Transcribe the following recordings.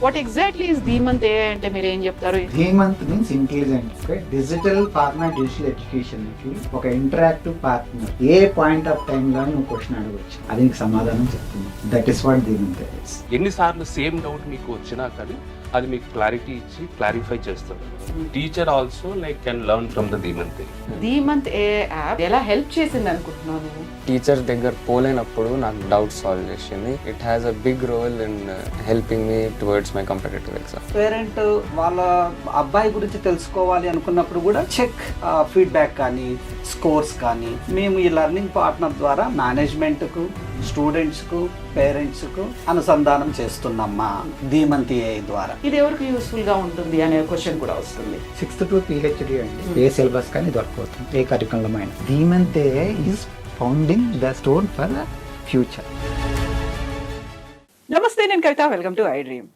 What exactly is dhimantAI అంటే మీరు ఏం చెప్తారు? Dhimant means intelligent. Digital partner, digital education కి ఒక interactive partner. A point of time లో నువ్వు క్వశ్చన్ అడగవచ్చు, అది నీకు సమాధానం చెప్తుంది. That is what dhimantAI is. ఎన్నిసార్లు సేమ్ డౌట్ మీకు వచ్చినా కానీ అది మీకు క్లారిటీ ఇచ్చి క్లారిఫై చేస్తారు. Teacher also like can learn from the dhimantAI. dhimantAI app ఎలా హెల్ప్ చేసింది అనుకుంటున్నావు నువ్వు? టీచర్ దగ్గర పోలేనప్పుడు నాకు డౌట్ సాల్వ్ చేసింది. It has a big role in helping me towards my competitive exam. Parent వాళ్ళ అబ్బాయి గురించి తెలుసుకోవాలి అనుకున్నప్పుడు కూడా చెక్ ఫీడ్బ్యాక్ కానీ స్కోర్స్ కానీ మేము ఈ లెర్నింగ్ పార్ట్నర్ ద్వారా మేనేజ్మెంట్కు, స్టూడెంట్స్కు, పేరెంట్స్కు అనుసంధానం చేస్తున్నామ్మా dhimantAI ద్వారా. ఇది ఎవరికి యూస్ఫుల్ గా ఉంటుంది అనే క్వశ్చన్ కూడా వస్తుంది. 6th to PhD అండి. ఏ సిలబస్ కానీ దొరకవచ్చు, ఏ కరికులం అయినా. dhimantAI is founding the stone for future. నమస్తే, నేను Kavitha. Welcome to I dream.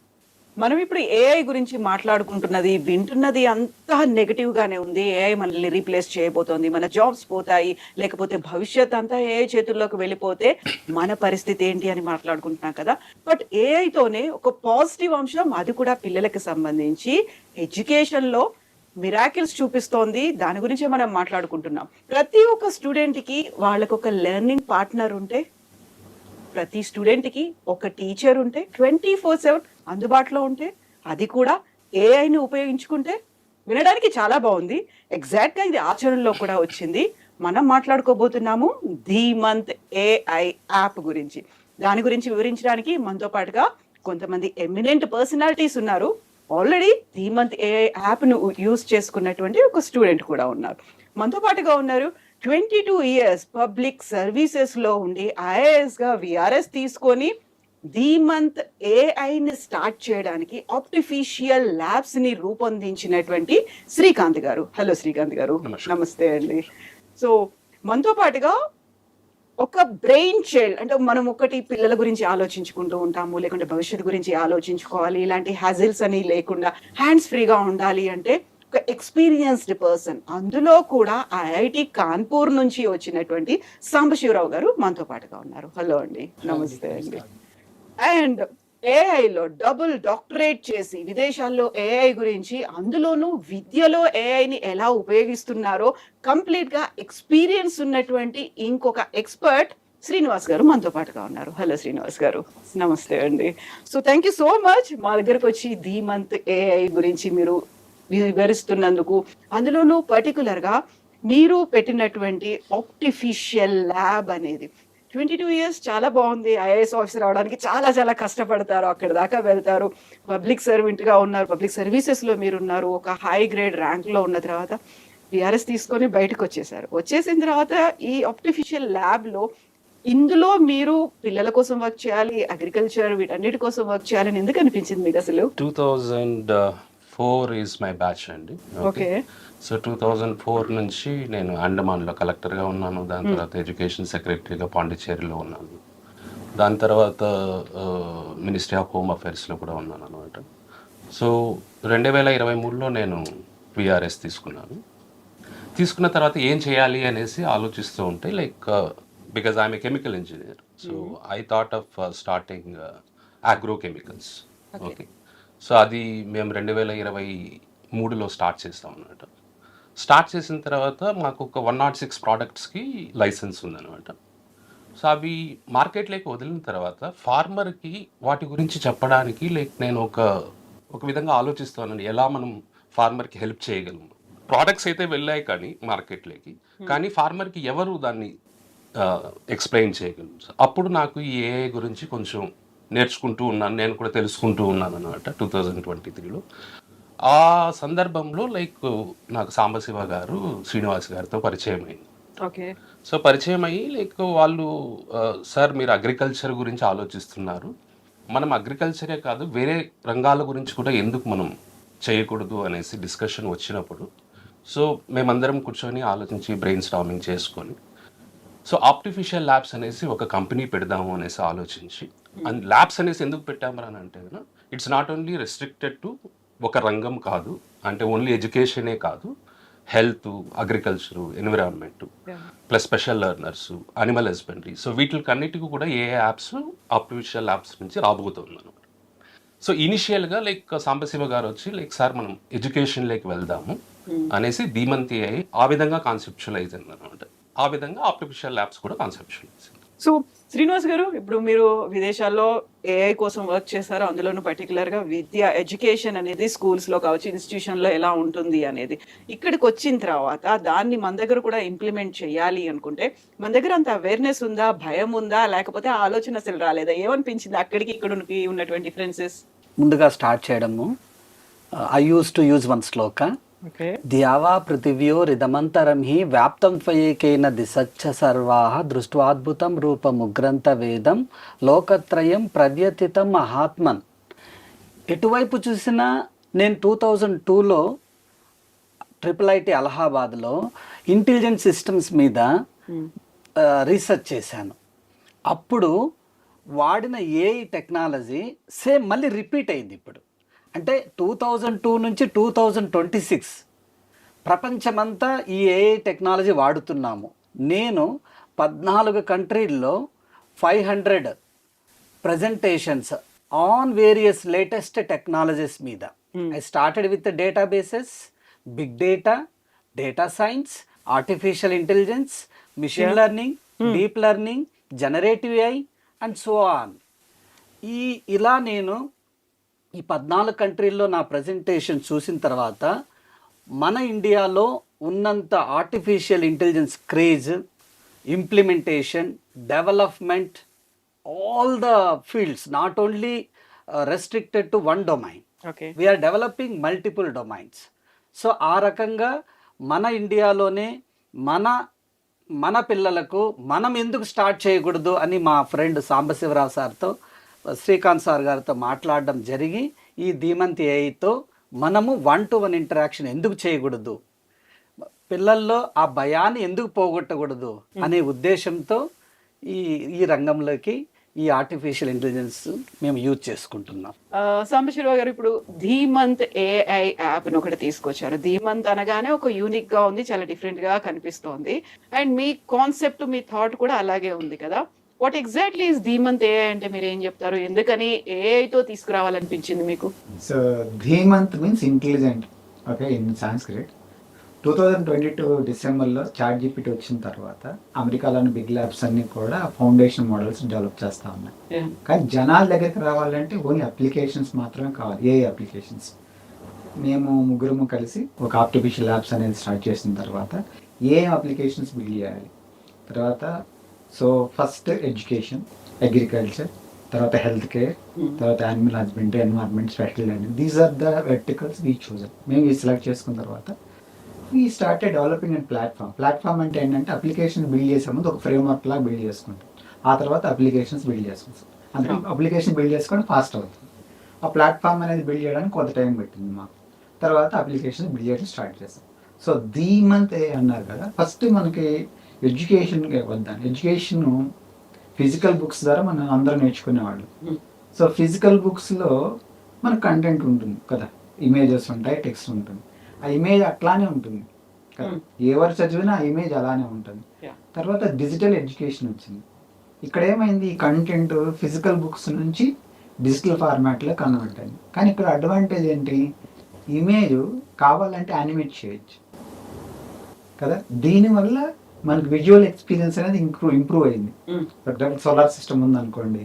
మనం ఇప్పుడు ఏఐ గురించి మాట్లాడుకుంటున్నది, వింటున్నది అంతా నెగటివ్ గానే ఉంది. ఏఐ మనల్ని రీప్లేస్ చేయబోతోంది, మన జాబ్స్ పోతాయి, లేకపోతే భవిష్యత్ అంతా ఏఐ చేతుల్లోకి వెళ్ళిపోతే మన పరిస్థితి ఏంటి అని మాట్లాడుకుంటున్నాం కదా. బట్ ఏఐతోనే ఒక పాజిటివ్ అంశం, అది కూడా పిల్లలకి సంబంధించి ఎడ్యుకేషన్ లో మిరాకిల్స్ చూపిస్తోంది. దాని గురించే మనం మాట్లాడుకుంటున్నాం. ప్రతి ఒక్క స్టూడెంట్ కి వాళ్ళకు ఒక లెర్నింగ్ పార్ట్నర్ ఉంటే, ప్రతి స్టూడెంట్ కి ఒక టీచర్ ఉంటే, 24/7 అందుబాటులో ఉంటే, అది కూడా ఏఐని ఉపయోగించుకుంటే, వినడానికి చాలా బాగుంది. ఎగ్జాక్ట్ గా ఇది ఆచరణలో కూడా వచ్చింది. మనం మాట్లాడుకోబోతున్నాము dhimantAI యాప్ గురించి. దాని గురించి వివరించడానికి మనతో పాటుగా కొంతమంది ఎమినెంట్ పర్సనాలిటీస్ ఉన్నారు. ఆల్రెడీ dhimantAI యాప్ ను యూజ్ చేసుకున్నటువంటి ఒక స్టూడెంట్ కూడా ఉన్నారు. మనతో పాటుగా ఉన్నారు 22 years పబ్లిక్ సర్వీసెస్ లో ఉండి ఐఏఎస్ గా విఆర్ఎస్ తీసుకొని dhimantAI స్టార్ట్ చేయడానికి ఆర్టిఫిషియల్ ల్యాబ్స్ ని రూపొందించినటువంటి శ్రీకాంత్ గారు. హలో శ్రీకాంత్ గారు. నమస్తే అండి. సో మనతో పాటుగా ఒక బ్రెయిన్ చైల్డ్, అంటే మనం ఒకటి పిల్లల గురించి ఆలోచించుకుంటూ ఉంటాము, లేకుంటే భవిష్యత్తు గురించి ఆలోచించుకోవాలి, ఇలాంటి హ్యాజిల్స్ అని లేకుండా హ్యాండ్స్ ఫ్రీగా ఉండాలి అంటే ఒక ఎక్స్పీరియన్స్డ్ పర్సన్, అందులో కూడా ఐఐటి కాన్పూర్ నుంచి వచ్చినటువంటి సాంబశివరావు గారు మనతో పాటుగా ఉన్నారు. హలో అండి. నమస్తే అండి. అండ్ ఏఐలో డబుల్ డాక్టరేట్ చేసి విదేశాల్లో ఏఐ గురించి, అందులోనూ విద్యలో ఏఐని ఎలా ఉపయోగిస్తున్నారో కంప్లీట్ గా ఎక్స్పీరియన్స్ ఉన్నటువంటి ఇంకొక ఎక్స్పర్ట్ శ్రీనివాస్ గారు మనతో పాటుగా ఉన్నారు. హలో శ్రీనివాస్ గారు. నమస్తే అండి. So thank you so much మా దగ్గరకు వచ్చి dhimantAI గురించి మీరు వివరిస్తున్నందుకు. అందులోనూ పర్టికులర్ గా మీరు పెట్టినటువంటి ఆర్టిఫిషియల్ ల్యాబ్ అనేది 22 years చాలా బాగుంది. ఐఏఎస్ ఆఫీసర్ అవడానికి చాలా చాలా కష్టపడతారు, అక్కడ దాకా వెళ్తారు, పబ్లిక్ సర్వెంట్ గా ఉన్నారు, పబ్లిక్ సర్వీసెస్ లో మీరు ఉన్నారు, ఒక హై గ్రేడ్ ర్యాంక్ లో ఉన్న తర్వాత విఆర్ఎస్ తీసుకొని బయటకు వచ్చేసారు. వచ్చేసిన తర్వాత ఈ ఆర్టిఫిషియల్ ల్యాబ్ లో ఇందులో మీరు పిల్లల కోసం వర్క్ చేయాలి, అగ్రికల్చర్, వీటన్నిటి కోసం వర్క్ చేయాలని ఎందుకు అనిపించింది మీకు అసలు? 2004 ఈజ్ మై బ్యాచ్ అండి. ఓకే. సో 2004 నుంచి నేను అండమాన్లో కలెక్టర్గా ఉన్నాను. దాని తర్వాత ఎడ్యుకేషన్ సెక్రటరీగా పాండిచ్చేరిలో ఉన్నాను. దాని తర్వాత మినిస్ట్రీ ఆఫ్ హోమ్ అఫైర్స్లో కూడా ఉన్నాను అనమాట. సో 2023లో నేను విఆర్ఎస్ తీసుకున్నాను. తీసుకున్న తర్వాత ఏం చేయాలి అనేసి ఆలోచిస్తూ ఉంటే, like because I'm a chemical engineer, so I thought of starting agrochemicals. Okay. So అది మేము 2023లో స్టార్ట్ చేస్తాం అన్నమాట. స్టార్ట్ చేసిన తర్వాత మాకు ఒక 106 ప్రోడక్ట్స్కి లైసెన్స్ ఉందన్నమాట. సో అవి మార్కెట్లోకి వదిలిన తర్వాత ఫార్మర్కి వాటి గురించి చెప్పడానికి లైక్ నేను ఒక విధంగా ఆలోచిస్తానండి, ఎలా మనం ఫార్మర్కి హెల్ప్ చేయగలము. ప్రోడక్ట్స్ అయితే వెళ్ళాయి కానీ మార్కెట్లోకి, కానీ ఫార్మర్కి ఎవరు దాన్ని ఎక్స్ప్లెయిన్ చేయగలము. అప్పుడు నాకు ఈ ఏఐ గురించి కొంచెం నేర్చుకుంటూ ఉన్నాను, నేను కూడా తెలుసుకుంటూ ఉన్నాను అన్నమాట 2023లో. ఆ సందర్భంలో లైక్ నాకు సాంబశివ గారు శ్రీనివాస్ గారితో పరిచయం అయింది. ఓకే. సో పరిచయం అయ్యి లైక్ వాళ్ళు, సార్ మీరు అగ్రికల్చర్ గురించి ఆలోచిస్తున్నారు, మనం అగ్రికల్చరే కాదు వేరే రంగాల గురించి కూడా ఎందుకు మనం చేయకూడదు అనేసి డిస్కషన్ వచ్చినప్పుడు, సో మేమందరం కూర్చొని ఆలోచించి బ్రెయిన్ స్టార్మింగ్ చేసుకొని, సో ఆర్టిఫిషియల్ ల్యాబ్స్ అనేసి ఒక కంపెనీ పెడదాము అనేసి ఆలోచించి, అండ్ ల్యాబ్స్ అనేసి ఎందుకు పెట్టాము అని అంటే, it's not only restricted to ఒక రంగం కాదు, అంటే ఓన్లీ ఎడ్యుకేషనే కాదు, health, agriculture, environment, plus special learners, animal husbandry, so వీటికి అన్నిటికీ కూడా ఏ యాప్స్ ఆర్టిఫిషియల్ యాప్స్ నుంచి రాబోతుంది అనమాట. సో ఇనిషియల్గా లైక్ సాంబశివ గారు వచ్చి లైక్ సార్ మనం ఎడ్యుకేషన్లోకి వెళ్దాము అనేసి ధీమంతAI ఆ విధంగా కాన్సెప్చువలైజ్ అయింది అనమాట. ఆ విధంగా ఆర్టిఫిషియల్ ల్యాబ్స్ కూడా కాన్సెప్చువలైజ్. సో శ్రీనివాస్ గారు, ఇప్పుడు మీరు విదేశాల్లో ఏఐ కోసం వర్క్ చేశారు, అందులోనూ పర్టికులర్ గా విద్య ఎడ్యుకేషన్ అనేది స్కూల్స్ లో కావచ్చు, ఇన్స్టిట్యూషన్ లో ఎలా ఉంటుంది అనేది ఇక్కడికి వచ్చిన తర్వాత దాన్ని మన దగ్గర కూడా ఇంప్లిమెంట్ చేయాలి అనుకుంటే మన దగ్గర అంత అవేర్నెస్ ఉందా, భయం ఉందా, లేకపోతే ఆ ఆలోచన అసలు రాలేదా? ఏమనిపించింది అక్కడికి ఇక్కడ ఉన్నటువంటి డిఫరెన్సెస్? ముందుగా స్టార్ట్ చేయడము, I use to use one shloka, ద్యావా పృథివ్యోరిదమంతరం హి వ్యాప్తం త్వయేకేన దిశచ్చ సర్వాః దృష్ట్వాద్భుతం రూపముగ్రంథ వేదం లోకత్రయం ప్రవ్యతితం మహాత్మన్. ఎటువైపు చూసినా నేను 2002లో IIIT అలహాబాద్లో ఇంటెలిజెంట్ సిస్టమ్స్ మీద రీసెర్చ్ చేశాను. అప్పుడు వాడిన ఏఐ టెక్నాలజీ సేమ్ మళ్ళీ రిపీట్ అయింది ఇప్పుడు. అంటే 2002 నుంచి 2026 ప్రపంచమంతా ఈ ఏఐ టెక్నాలజీ వాడుతున్నాము. నేను 14 కంట్రీల్లో 500 presentations on various latest technologies మీద. I started with databases, big data, data science, artificial intelligence, machine learning, deep learning, generative AI and so on. ఇలా నేను ఈ 14 కంట్రీల్లో నా ప్రజెంటేషన్ చూసిన తర్వాత మన ఇండియాలో ఉన్నంత artificial intelligence craze, implementation, development, all the fields, not only restricted to one domain, we are developing multiple domains. So ఆ రకంగా మన ఇండియాలోనే మన పిల్లలకు మనం ఎందుకు స్టార్ట్ చేయకూడదు అని మా ఫ్రెండ్ సాంబశివరావు సార్తో, శ్రీకాంత్ సార్ గారితో మాట్లాడడం జరిగి ఈ ధీమంతAIతో మనము 1-to-1 ఇంటరాక్షన్ ఎందుకు చేయకూడదు, పిల్లల్లో ఆ భయాన్ని ఎందుకు పోగొట్టకూడదు అనే ఉద్దేశంతో ఈ రంగంలోకి ఈ ఆర్టిఫిషియల్ ఇంటెలిజెన్స్ మేము యూజ్ చేసుకుంటున్నాం. సాంబశివరావు గారు, ఇప్పుడు ధీమంతAI యాప్ ఒకటి తీసుకొచ్చారు. ధీమంత్ అనగానే ఒక యూనిక్ గా ఉంది, చాలా డిఫరెంట్ గా కనిపిస్తోంది. And me concept, me thought కూడా అలాగే ఉంది కదా. వాట్ ఎగ్జాక్ట్లీ ఇస్ ధీమంతAI అంటే మీరు ఏం చెప్తారు? ఎందుకని ఏఐతో తీసుకురావాలనిపించింది మీకు? So Dhimant means intelligent, okay, in Sanskrit. 2022 డిసెంబర్లో ChatGPT వచ్చిన తర్వాత అమెరికాలోని బిగ్ ల్యాబ్స్ అన్ని కూడా ఫౌండేషన్ మోడల్స్ డెవలప్ చేస్తూ ఉన్నాయి. కానీ జనాల దగ్గరికి రావాలంటే ఓన్లీ అప్లికేషన్స్ మాత్రమే కావాలి, ఏ అప్లికేషన్స్. మేము ముగ్గురము కలిసి ఒక ఆర్టిఫిషియల్ ల్యాబ్స్ అనేది స్టార్ట్ చేసిన తర్వాత ఏ అప్లికేషన్స్ బిల్డ్ చేయాలి, తర్వాత సో ఫస్ట్ ఎడ్యుకేషన్, అగ్రికల్చర్, తర్వాత హెల్త్ కేర్, తర్వాత animal husbandry, environment, special learning. These are the verticals we చూసాం. మేము ఈ సెలెక్ట్ చేసుకున్న తర్వాత we started developing and platform అంటే ఏంటంటే అప్లికేషన్ బిల్డ్ చేసే ముందు ఒక ఫ్రేమ్వర్క్ లాగా బిల్డ్ చేసుకుంటాం, ఆ తర్వాత అప్లికేషన్స్ బిల్డ్ చేసుకుంటాం. అందుకే అప్లికేషన్ బిల్డ్ చేసుకోవడం ఫాస్ట్ అవుతుంది. ఆ ప్లాట్ఫామ్ అనేది బిల్డ్ చేయడానికి కొంత టైం పెట్టింది మాకు. తర్వాత అప్లికేషన్ బిల్డ్ చేయడం స్టార్ట్ చేస్తాం. సో ధీమంతAI అన్నారు కదా, ఫస్ట్ మనకి ఎడ్యుకేషన్ వద్దాం. ఎడ్యుకేషన్ ఫిజికల్ బుక్స్ ద్వారా మనం అందరం నేర్చుకునేవాళ్ళు. సో ఫిజికల్ బుక్స్లో మన కంటెంట్ ఉంటుంది కదా, ఇమేజెస్ ఉంటాయి, టెక్స్ట్ ఉంటుంది. ఆ ఇమేజ్ అట్లానే ఉంటుంది కదా, ఎవరు చదివినా ఆ ఇమేజ్ అలానే ఉంటుంది. తర్వాత డిజిటల్ ఎడ్యుకేషన్ వచ్చింది. ఇక్కడ ఏమైంది, ఈ కంటెంట్ ఫిజికల్ బుక్స్ నుంచి డిజిటల్ ఫార్మాట్లో కన్వర్ట్ అయింది. కానీ ఇక్కడ అడ్వాంటేజ్ ఏంటి, ఇమేజ్ కావాలంటే యానిమేట్ చేయొచ్చు కదా. దీనివల్ల మనకు విజువల్ ఎక్స్పీరియన్స్ అనేది ఇంప్రూవ్ అయింది. ఫర్ ఎగ్జాంపుల్ సోలార్ సిస్టమ్ ఉందనుకోండి,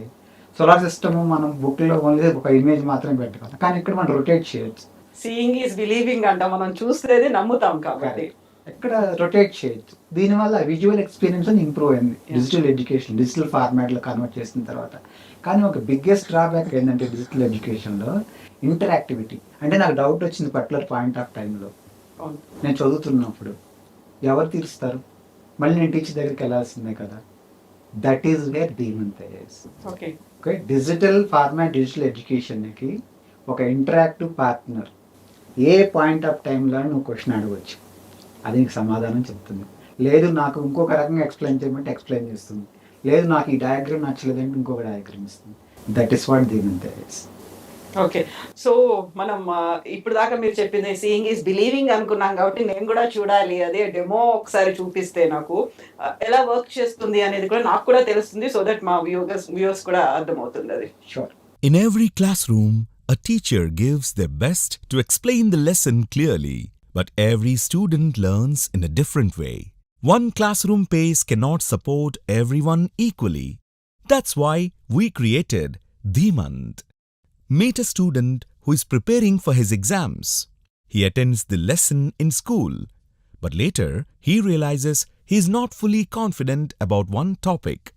సోలార్ సిస్టమ్ మనం బుక్లో ఓన్లీ ఒక ఇమేజ్ మాత్రమే పెట్టగలం, కానీ ఇక్కడ మనం రొటేట్ చేయొచ్చు. సీయింగ్ ఈజ్ బిలీవింగ్ అంట, మనం చూస్తేది నమ్ముతాం కాబట్టి ఇక్కడ రొటేట్ చేయొచ్చు. దీనివల్ల విజువల్ ఎక్స్పీరియన్స్ అని ఇంప్రూవ్ అయింది డిజిటల్ ఎడ్యుకేషన్, డిజిటల్ ఫార్మాట్లో కన్వర్ట్ చేసిన తర్వాత. కానీ ఒక బిగ్గెస్ట్ డ్రాబ్యాక్ ఏంటంటే డిజిటల్ ఎడ్యుకేషన్లో ఇంటరాక్టివిటీ. అంటే నాకు డౌట్ వచ్చింది పర్టికులర్ పాయింట్ ఆఫ్ టైంలో, నేను చదువుతున్నప్పుడు ఎవరు తీరుస్తారు, మళ్ళీ నేను టీచర్ దగ్గరికి వెళ్ళాల్సిందే కదా. దట్ ఈస్ వేర్ ధీమంతAI. ఓకే, డిజిటల్ ఫార్మాట్ డిజిటల్ ఎడ్యుకేషన్కి ఒక interactive partner. A point of టైంలో నువ్వు క్వశ్చన్ అడగవచ్చు, అది నీకు సమాధానం చెప్తుంది. లేదు నాకు ఇంకొక రకంగా ఎక్స్ప్లెయిన్ చేయమంటే ఎక్స్ప్లెయిన్ చేస్తుంది. లేదు నాకు ఈ డయాగ్రామ్ నచ్చలేదంటే ఇంకొక డయాగ్రామ్ ఇస్తుంది. దట్ ఈస్ వాట్ ధీమంతAI. ఓకే, సో మనం ఇప్పుడు దాకా మీరు చెప్పింది సీయింగ్ ఈజ్ బిలీవింగ్ అనుకున్నాం కాబట్టి నేను కూడా చూడాలి, అదే డెమో ఒకసారి చూపిస్తే నాకు ఎలా వర్క్ చేస్తుంది అనేది కూడా నాకు కూడా తెలుస్తుంది. సో దట్ మా వ్యూవర్స్ కూడా అర్థమవుతుంది అది. Sure. In every classroom, a teacher gives their best to explain the lesson clearly, but every student learns in a different way. One classroom pace cannot support everyone equally. That's why we created Dhimant. Meet a student who is preparing for his exams. He attends the lesson in school, but later he realizes he is not fully confident about one topic.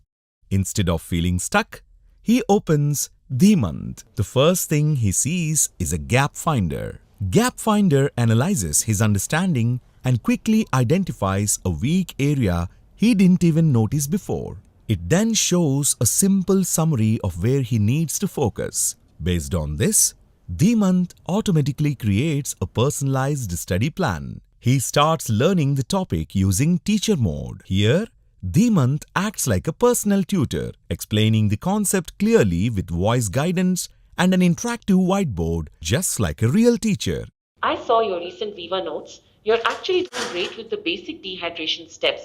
Instead of feeling stuck, he opens Dhimant. The first thing he sees is a gap finder. Gap finder analyzes his understanding and quickly identifies a weak area he didn't even notice before. It then shows a simple summary of where he needs to focus. Based on this, Dhimant automatically creates a personalized study plan. He starts learning the topic using teacher mode. Here, Dhimant acts like a personal tutor, explaining the concept clearly with voice guidance and an interactive whiteboard, just like a real teacher. I saw your recent Viva notes. You're actually doing great with the basic dehydration steps.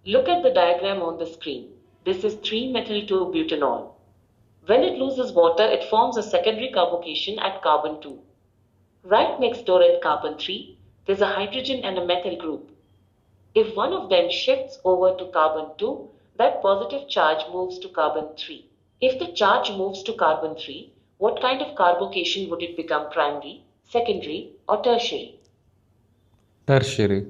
Look at the diagram on the screen. This is 3-methyl-2-butanol. When it loses water, it forms a secondary carbocation at carbon 2. Right next door at carbon 3, there's a hydrogen and a methyl group. If one of them shifts over to carbon 2, that positive charge moves to carbon 3. If the charge moves to carbon 3, what kind of carbocation would it become, primary, secondary, or tertiary? Tertiary.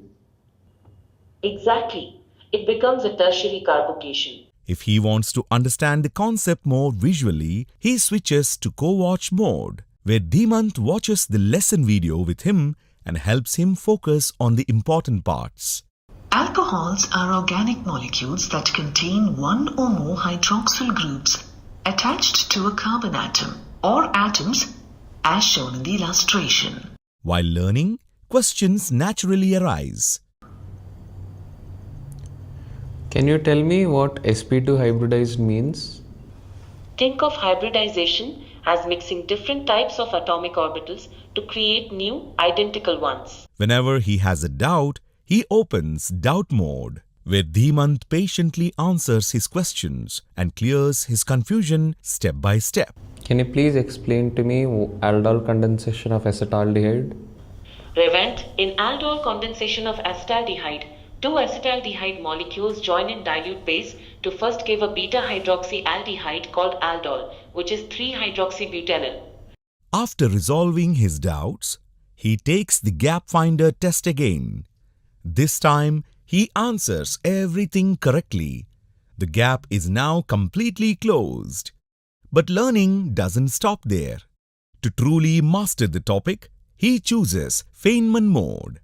Exactly. It becomes a tertiary carbocation. If he wants to understand the concept more visually, he switches to co-watch mode, where Dhimant watches the lesson video with him and helps him focus on the important parts. Alcohols are organic molecules that contain one or more hydroxyl groups attached to a carbon atom or atoms, as shown in the illustration. While learning, questions naturally arise. Can you tell me what sp2 hybridized means? Think of hybridization as mixing different types of atomic orbitals to create new, identical ones. Whenever he has a doubt, he opens doubt mode, where Dhimant patiently answers his questions and clears his confusion step by step. Can you please explain to me aldol condensation of acetaldehyde? Revent, in aldol condensation of acetaldehyde, two acetaldehyde molecules join in dilute base to first give a beta-hydroxyaldehyde called aldol, which is 3-hydroxybutanol. After resolving his doubts, he takes the gap finder test again. This time, he answers everything correctly. The gap is now completely closed. But learning doesn't stop there. To truly master the topic, he chooses Feynman mode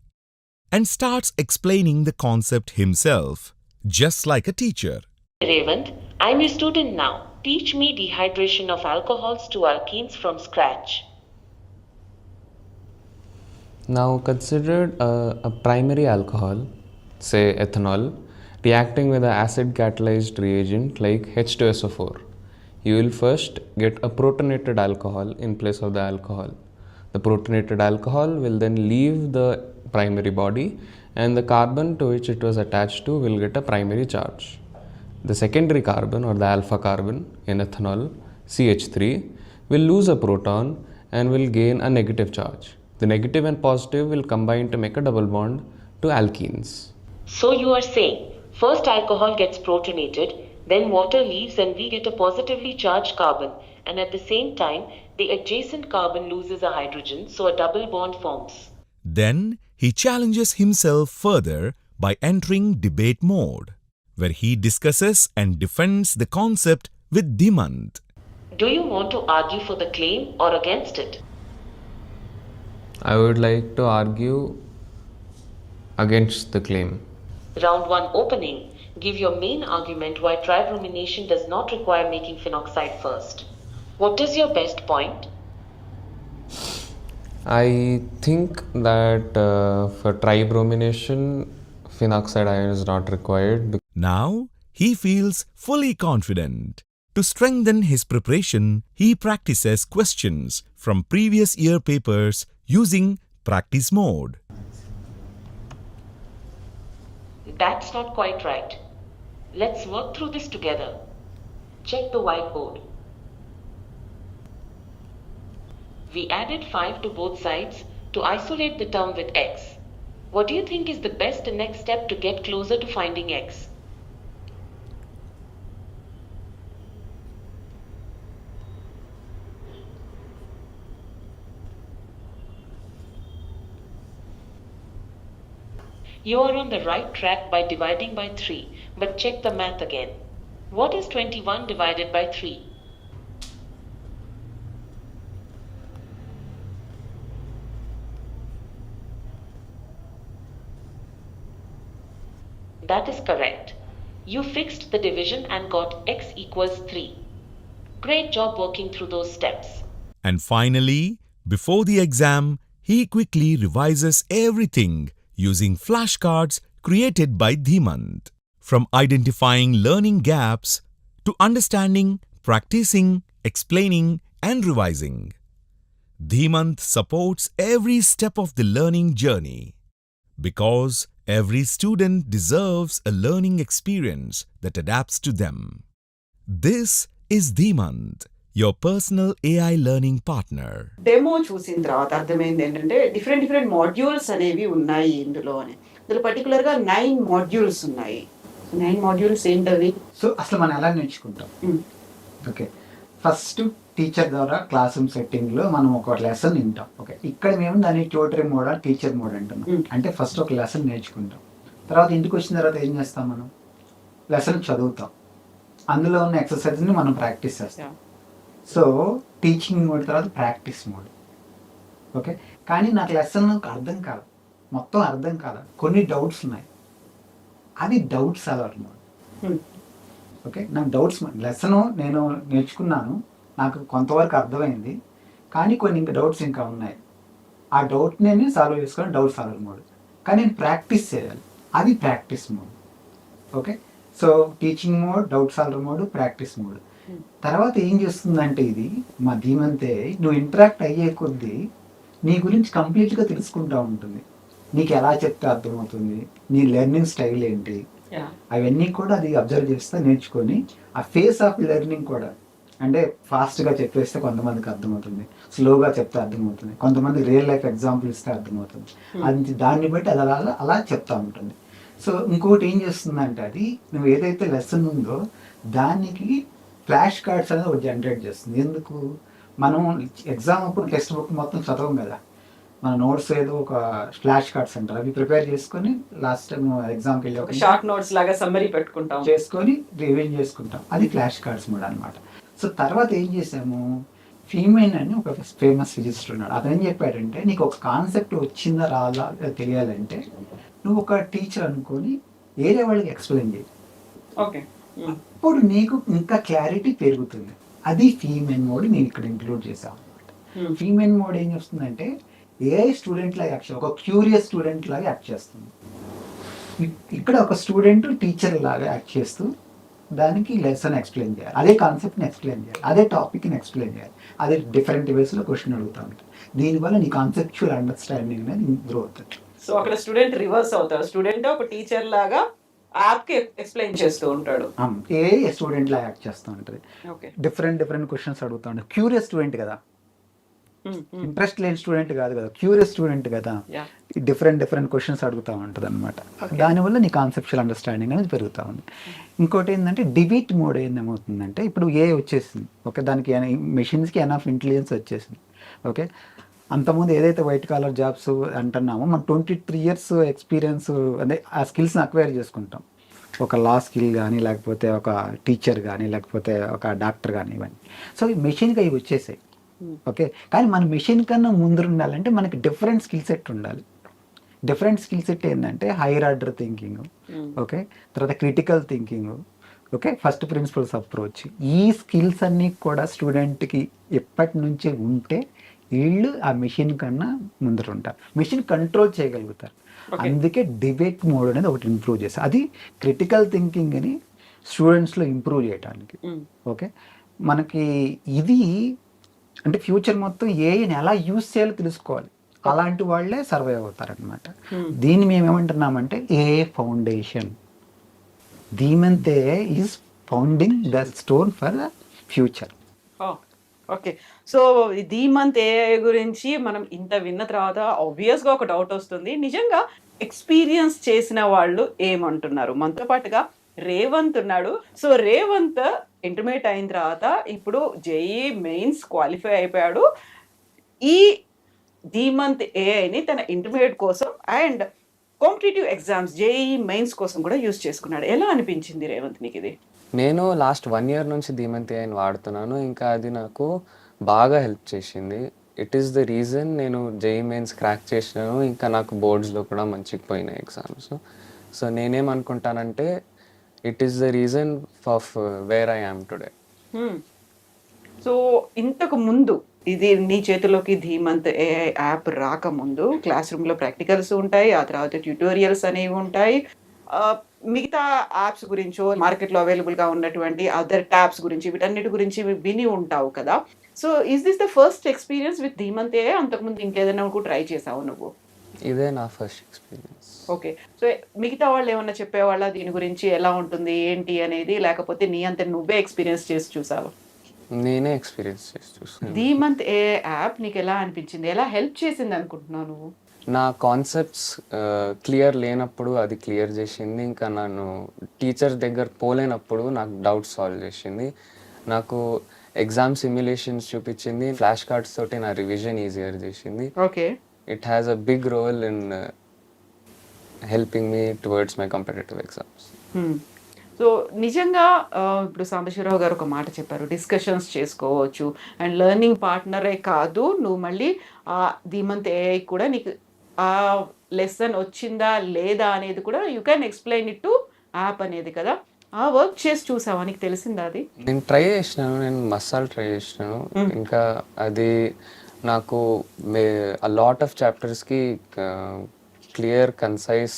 and starts explaining the concept himself, just like a teacher. Revant, I'm your student now. Teach me dehydration of alcohols to alkenes from scratch. Now consider a primary alcohol, say ethanol, reacting with an acid catalyzed reagent like H2SO4. You will first get a protonated alcohol in place of the alcohol. The protonated alcohol will then leave the primary body and the carbon to which it was attached to will get a primary charge. The secondary carbon or the alpha carbon in ethanol, CH3, will lose a proton and will gain a negative charge. The negative and positive will combine to make a double bond to alkenes. So you are saying, first alcohol gets protonated, then water leaves and we get a positively charged carbon, and at the same time, the adjacent carbon loses a hydrogen, so a double bond forms. Then he challenges himself further by entering debate mode, where he discusses and defends the concept with Dhimant. Do you want to argue for the claim or against it? I would like to argue against the claim. Round 1 opening. Give your main argument why tribromination does not require making phenoxide first. What is your best point? I think that for tribromination, phenoxide ion is not required. Now he feels fully confident. To strengthen his preparation, he practices questions from previous year papers using practice mode. That's not quite right. Let's work through this together. Check the whiteboard. We added 5 to both sides to isolate the term with x. What do you think is the best next step to get closer to finding x? You are on the right track by dividing by 3, but check the math again. What is 21 divided by 3? That is correct. You fixed the division and got x equals 3. Great job working through those steps. And finally, before the exam, he quickly revises everything using flashcards created by Dhimant. From identifying learning gaps to understanding, practicing, explaining, and revising, Dhimant supports every step of the learning journey. Because every student deserves a learning experience that adapts to them. This is Dhimant, your personal AI learning partner. Demo చూసిన తర్వాత అర్థమైంది ఏంటంటే different modules అనేవి ఉన్నాయి ఇందులో పర్టికులర్గా 9 modules ఉన్నాయి. 9 modules ఏంటవి? సో అసలు మనం ఎలా నేర్చుకుంటాం? ఓకే, ఫస్ట్ టీచర్ ద్వారా క్లాస్ రూమ్ సెట్టింగ్లో మనం ఒక లెసన్ వింటాం. ఓకే, ఇక్కడ మేము దాన్ని ట్యూటరీ మోడ్ టీచర్ మోడ్ అంటున్నాం. అంటే ఫస్ట్ ఒక లెసన్ నేర్చుకుంటాం, తర్వాత ఇంటికి వచ్చిన తర్వాత ఏం చేస్తాం? మనం లెసన్ చదువుతాం, అందులో ఉన్న ఎక్సర్సైజ్ని మనం ప్రాక్టీస్ చేస్తాం. సో టీచింగ్ మోడ్ తర్వాత ప్రాక్టీస్ మోడ్. ఓకే, కానీ నాకు లెసన్ అర్థం కాదు, మొత్తం అర్థం కాదు, కొన్ని డౌట్స్ ఉన్నాయి, అది డౌట్స్ సాల్వర్ మోడ్. ఓకే, నాకు డౌట్స్, లెసన్ నేను నేర్చుకున్నాను, నాకు కొంతవరకు అర్థమైంది, కానీ కొన్ని ఇంకా డౌట్స్ ఇంకా ఉన్నాయి, ఆ డౌట్ నేను సాల్వ్ చేసుకోవడం డౌట్ సాల్వర్ మోడ్. కానీ నేను ప్రాక్టీస్ చేయాలి, అది practice mode. Okay, so teaching mode, doubt solver mode, practice mode. తర్వాత ఏం చేస్తుందంటే ఇది మా ధీమంతే, నువ్వు ఇంటరాక్ట్ అయ్యే కొద్దీ నీ గురించి కంప్లీట్గా తెలుసుకుంటూ ఉంటుంది. నీకు ఎలా చెప్తే అర్థమవుతుంది, నీ లెర్నింగ్ స్టైల్ ఏంటి, అవన్నీ కూడా అది అబ్జర్వ్ చేస్తే నేర్చుకొని ఆ ఫేస్ ఆఫ్ లెర్నింగ్ కూడా, అంటే ఫాస్ట్గా చెప్పేస్తే కొంతమందికి అర్థమవుతుంది, స్లోగా చెప్తే అర్థమవుతుంది, కొంతమంది రియల్ లైఫ్ ఎగ్జాంపుల్ ఇస్తే అర్థమవుతుంది. అది దాన్ని బట్టి అది అలా అలా చెప్తూ ఉంటుంది. సో ఇంకొకటి ఏం చేస్తుందంటే అది నువ్వు ఏదైతే లెసన్ ఉందో దానికి ఫ్లాష్ కార్డ్స్ అనేది ఒకటి జనరేట్ చేస్తుంది. ఎందుకు? మనం ఎగ్జామ్ అప్పుడు టెక్స్ట్ బుక్ మొత్తం చదవం కదా, మన నోట్స్ ఏదో ఒక ఫ్లాష్ కార్డ్స్ అంటారు, అవి ప్రిపేర్ చేసుకొని లాస్ట్ టైం ఎగ్జామ్కి వెళ్ళి ఒక షార్ట్ నోట్స్ లాగా సమ్మరీ పెట్టుకుంటాం, చేసుకొని రివిజన్ చేసుకుంటాం, అది ఫ్లాష్ కార్డ్స్ మోడ్ అనమాట. సో తర్వాత ఏం చేసాము, ఫీమేన్ అని ఒక ఫేమస్ ఫిజిసిస్ట్ ఉన్నాడు, అతను ఏం చెప్పాడంటే నీకు ఒక కాన్సెప్ట్ వచ్చిందా రాదా తెలియాలంటే నువ్వు ఒక టీచర్ అనుకొని వేరే వాళ్ళకి ఎక్స్ప్లెయిన్ చేయి. ఓకే, అప్పుడు నీకు ఇంకా క్లారిటీ పెరుగుతుంది. అది ఫీమేన్ మోడ్ నేను ఇక్కడ ఇంక్లూడ్ చేశాను అనమాట. ఫీమేన్ మోడ్ ఏం చేస్తుందంటే ఏ స్టూడెంట్ లాగా యాక్ట్, ఒక క్యూరియస్ స్టూడెంట్ లాగా యాక్ట్ చేస్తుంది. ఇక్కడ ఒక స్టూడెంట్ టీచర్ లాగా యాక్ట్ చేస్తూ దానికి లెసన్ ఎక్స్ప్లెయిన్ చేయాలి, అదే కాన్సెప్ట్ని ఎక్స్ప్లెయిన్ చేయాలి, అదే టాపిక్ని ఎక్స్ప్లెయిన్ చేయాలి, అదే డిఫరెంట్ వేస్లో క్వశ్చన్ అడుగుతూ ఉంటుంది. దీనివల్ల నీ కాన్సెప్చువల్ అండర్స్టాండింగ్ అనేది ఇంప్రూవ్ అవుతుంది. సో అక్కడ స్టూడెంట్ రివర్స్ అవుతాడు, స్టూడెంట్ ఒక టీచర్ లాగా యాప్కి ఎక్స్ప్లెయిన్ చేస్తూ ఉంటాడు, ఏ స్టూడెంట్ లాగా యాక్ట్ చేస్తూ ఉంటుంది, డిఫరెంట్ క్వశ్చన్స్ అడుగుతూ ఉంటాడు. క్యూరియస్ స్టూడెంట్ కదా, ఇంట్రెస్ట్ లేని స్టూడెంట్ కాదు కదా, క్యూరియస్ స్టూడెంట్ కదా, డిఫరెంట్ క్వశ్చన్స్ అడుగుతూ ఉంటుంది అనమాట. దానివల్ల నీ కాన్సెప్చువల్ అండర్స్టాండింగ్ అనేది పెరుగుతూ ఉంది. ఇంకోటి ఏంటంటే డిబేట్ మోడ్ ఏమవుతుందంటే ఇప్పుడు ఏ వచ్చేసింది, ఓకే, దానికి మెషిన్స్కి ఎనఫ్ ఇంటెలిజెన్స్ వచ్చేసింది. ఓకే, అంతకుముందు ఏదైతే వైట్ కాలర్ జాబ్స్ అంటున్నామో మనం 23 years ఎక్స్పీరియన్స్ అదే ఆ స్కిల్స్ని అక్వైర్ చేసుకుంటాం, ఒక లా స్కిల్ కానీ లేకపోతే ఒక టీచర్ కానీ లేకపోతే ఒక డాక్టర్ కానీ ఇవన్నీ. సో ఈ మెషిన్కి అవి వచ్చేసాయి. ఓకే, కానీ మన మెషిన్ కన్నా ముందు ఉండాలంటే మనకి డిఫరెంట్ స్కిల్ సెట్ ఉండాలి. డిఫరెంట్ స్కిల్ సెట్ ఏంటంటే హైయర్ ఆర్డర్ థింకింగ్, ఓకే, తర్వాత critical thinking, okay, first principles approach. ఈ స్కిల్స్ అన్నీ కూడా స్టూడెంట్కి ఎప్పటి నుంచి ఉంటే వీళ్ళు ఆ మెషిన్ కన్నా ముందర ఉంటారు, మెషిన్ కంట్రోల్ చేయగలుగుతారు. అందుకే డిబేట్ మోడ్ అనేది ఒకటి ఇంప్రూవ్ చేస్తారు, అది క్రిటికల్ థింకింగ్ని స్టూడెంట్స్లో ఇంప్రూవ్ చేయడానికి. ఓకే, మనకి ఇది అంటే ఫ్యూచర్ మొత్తం ఏఐని ఎలా యూజ్ చేయాలో తెలుసుకోవాలి, అలాంటి వాళ్ళే సర్వైవ్ అవుతారనమాట. దీన్ని మేము ఏమంటున్నామంటే AI foundation. dhimantAI is founding the stone for the future. Okay. So, ఈ ధీమంత్ ఏఐ గురించి మనం ఇంత విన్న తర్వాత ఆబ్వియస్‌గా ఒక డౌట్ వస్తుంది. నిజంగా ఎక్స్‌పీరియన్స్ చేసిన వాళ్ళు ఏమంటున్నారు? మనతో పాటుగా రేవంత్ ఉన్నాడు. సో, రేవంత్ ఇంటర్మీడియేట్ అయిన తర్వాత ఇప్పుడు జేఈఈ మెయిన్స్ క్వాలిఫై అయిపోయాడు. ఈ ధీమంత్ ఏఐని తన ఇంటర్మీడియేట్ కోసం and competitive exams JEE mains కోసం కూడా యూజ్ చేసుకున్నాడు. ఎలా అనిపించింది రేవంత్ నీకిది? నేను లాస్ట్ 1 ఇయర్ నుంచి dhimantAI వాడుతున్నాను. ఇంకా అది నాకు బాగా హెల్ప్ చేసింది. ఇట్ ఈస్ ద రీజన్ నేను జేఈఈ మెయిన్స్ క్రాక్ చేసినాను. ఇంకా నాకు బోర్డ్స్‌లో కూడా మంచిగా పోయినాయి ఎగ్జామ్స్. సో నేనేమనుకుంటానంటే it is the reason of where I am today. Hmm. So, ఇంతకు ముందు ఇది నీ చేతిలోకి ధీమంత్ ఏఐ యాప్ రాకముందు క్లాస్ రూమ్‌లో ప్రాక్టికల్స్ ఉంటాయి. ఆ తర్వాత ట్యుటోరియల్స్ అనేవి ఉంటాయి. ఆహ్, మిగతా యాప్స్ గురించో, మార్కెట్‌లో అవైలబుల్‌గా ఉన్నటువంటి అదర్ ట్యాబ్స్ గురించి వీటన్నిటి గురించి విని ఉంటావు కదా! So, is this the first experience with Dhimant AI? అంతకుముందు ఇంకేదైనా కూడా ట్రై చేసావా నువ్వు? ఇదే నా ఫస్ట్ ఎక్స్‌పీరియన్స్. ఓకే. సో, మిగతా వాళ్ళేమన్నా చెప్పేవాళ్ళా దీని గురించి ఎలా ఉంటుంది, ఏంటి అనేది? లేకపోతే నీ అంతట నువ్వే ఎక్స్‌పీరియన్స్ చేసి చూసావా? నేనే ఎక్స్‌పీరియన్స్ చేసి చూసాను. ధీమంత్ ఏఐ యాప్ నీకెలా అనిపించింది? ఎలా హెల్ప్ చేసిందనుకుంటున్నావు నువ్వు? నా కాన్సెప్ట్స్ క్లియర్ లేనప్పుడు అది క్లియర్ చేసింది. ఇంకా నన్ను టీచర్ దగ్గర పోలేనప్పుడు నాకు డౌట్స్ సాల్వ్ చేసింది. నాకు ఎగ్జామ్ సిమ్యులేషన్స్ చూపించింది. ఫ్లాష్ కార్డ్స్ తోటి నా రివిజన్ ఈజియర్ చేసింది. Okay. It has a big role in helping me towards my competitive exams. Hmm. So, నిజంగా ఇప్పుడు సాంబశివరావు గారు ఒక మాట చెప్పారు. డిస్కషన్స్ చేసుకోవచ్చు. అండ్ లెర్నింగ్ పార్ట్నరే కాదు, నువ్వు మళ్ళీ ధీమంత్ ఏఐ కూడా నీకు ఆ లెసన్ వచ్చిందా లేదా అనేది కూడా you can explain it to app అనేది కదా! ఆ వర్క్ చేసి చూసావా? నీకు తెలిసిందా అది? నేను ట్రై చేసినాను. నేను మసాలా ట్రై చేసినాను. ఇంకా అది నాకు లాట్ ఆఫ్ చాప్టర్స్కి క్లియర్ కన్సైజ్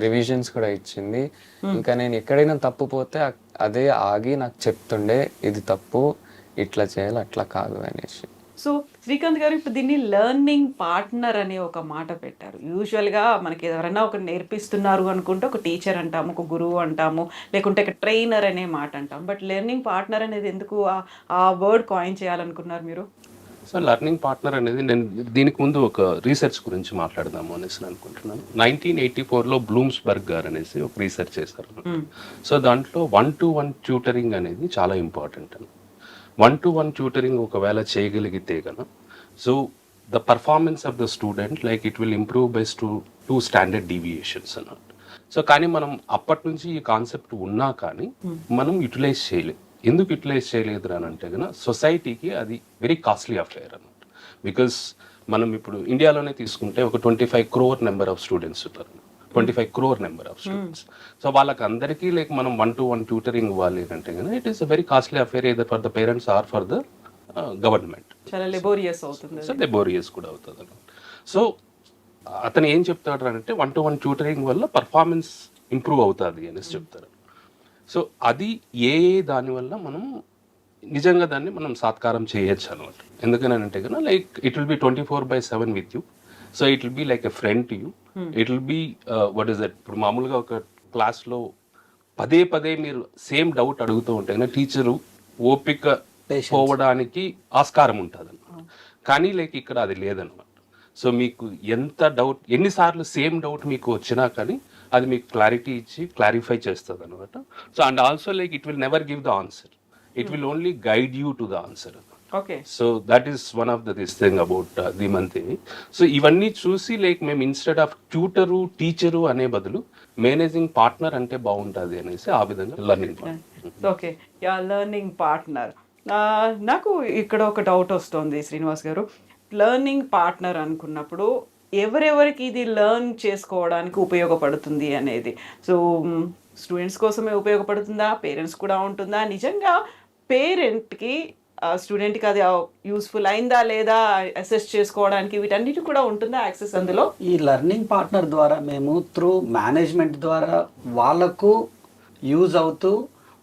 రివిజన్స్ కూడా ఇచ్చింది. ఇంకా నేను ఎక్కడైనా తప్పు పోతే అదే ఆగి నాకు చెప్తుండే ఇది తప్పు, ఇట్లా చేయాలి, అట్లా కాదు అనేసి. సో, శ్రీకాంత్ గారు ఇప్పుడు దీన్ని లెర్నింగ్ పార్ట్నర్ అనే ఒక మాట పెట్టారు. యూజువల్‌గా మనకి ఎవరైనా ఒకరు నేర్పిస్తున్నారు అనుకుంటే ఒక టీచర్ అంటాము, ఒక గురువు అంటాము, లేకుంటే ఒక ట్రైనర్ అనే మాట అంటాం. బట్ లెర్నింగ్ పార్ట్నర్ అనేది ఎందుకు ఆ వర్డ్ కాయిన్ చేయాలనుకున్నారు మీరు? సో లెర్నింగ్ పార్ట్నర్ అనేది నేను దీనికి ముందు ఒక రీసెర్చ్ గురించి మాట్లాడదాము అనేసి అనుకుంటున్నాను. 1984లో బ్లూమ్స్బర్గ్ గారు అనేసి ఒక రీసెర్చ్ చేశారు. సో దాంట్లో 1-to-1 ట్యూటరింగ్ అనేది చాలా ఇంపార్టెంట్ అని. 1-to-1 ట్యూటరింగ్ ఒకవేళ చేయగలిగితే కనుక so the performance of the student like it will improve by 2 standard deviations అన్నట్టు. సో కానీ మనం అప్పటి నుంచి ఈ కాన్సెప్ట్ ఉన్నా కానీ మనం యూటిలైజ్ చేయలేదు. ఎందుకు యూటిలైజ్ చేయలేదు అని అంటే కనుక సొసైటీకి అది వెరీ కాస్ట్లీ అఫేర్ అన్నట్టు. బికాస్ మనం ఇప్పుడు ఇండియాలోనే తీసుకుంటే ఒక 25 crore నెంబర్ ఆఫ్ స్టూడెంట్స్ ఉంటారు. 25 crore number of students. So వాళ్ళకి అందరికీ లైక్ మనం 1-to-1 ట్యూటరింగ్ ఇవ్వాలి అంటే కనుక it is a very costly affair either for the parents or for the government. చాలా లెబోరియస్ అవుతుంది. సో లెబోరియస్ కూడా అవుతుంది అన్నమాట. సో అతను ఏం చెప్తాడు అంటే 1-to-1 ట్యూటరింగ్ వల్ల పర్ఫార్మెన్స్ ఇంప్రూవ్ అవుతుంది అనేసి చెప్తారు. సో అది దానివల్ల మనం నిజంగా దాన్ని మనం సాత్కారం చేయొచ్చు అనమాట. ఎందుకని అంటే కనుక like it will be 24/7 with you. So it will be like a friend to you. It will be what is that, ఇప్పుడు మామూలుగా ఒక క్లాస్లో పదే మీరు సేమ్ డౌట్ అడుగుతూ ఉంటే కనుక టీచరు ఓపిక పోవడానికి ఆస్కారం ఉంటుంది అనమాట. కానీ లైక్ ఇక్కడ అది లేదనమాట. సో మీకు ఎంత డౌట్ ఎన్నిసార్లు సేమ్ డౌట్ మీకు వచ్చినా కానీ అది మీకు క్లారిటీ ఇచ్చి క్లారిఫై చేస్తుంది అనమాట. So and also like it will never give the answer, it will only guide you to the answer. Okay. So that is one of this thing about Dhimant. So ఇవన్నీ చూసి లైక్ మేము instead of tutor teacher అనే బదులు managing partner అంటే బాగుంటుంది అనేసి ఆ విధంగా learning. Okay. Yeah, learning partner. నాకు ఇక్కడ ఒక డౌట్ వస్తుంది శ్రీనివాస్ గారు. లెర్నింగ్ పార్ట్నర్ అనుకున్నప్పుడు ఎవరెవరికి ఇది లెర్న్ చేసుకోవడానికి ఉపయోగపడుతుంది అనేది. సో స్టూడెంట్స్ కోసమే ఉపయోగపడుతుందా, పేరెంట్స్ కూడా ఉంటుందా? నిజంగా పేరెంట్కి స్టూడెంట్కి అది యూస్ఫుల్ అయిందా లేదా అసెస్ చేసుకోవడానికి వీటన్నిటి కూడా ఉంటుందా యాక్సెస్ అందులో? ఈ లెర్నింగ్ పార్ట్నర్ ద్వారా మేము త్రూ మేనేజ్మెంట్ ద్వారా వాళ్ళకు యూజ్ అవుతూ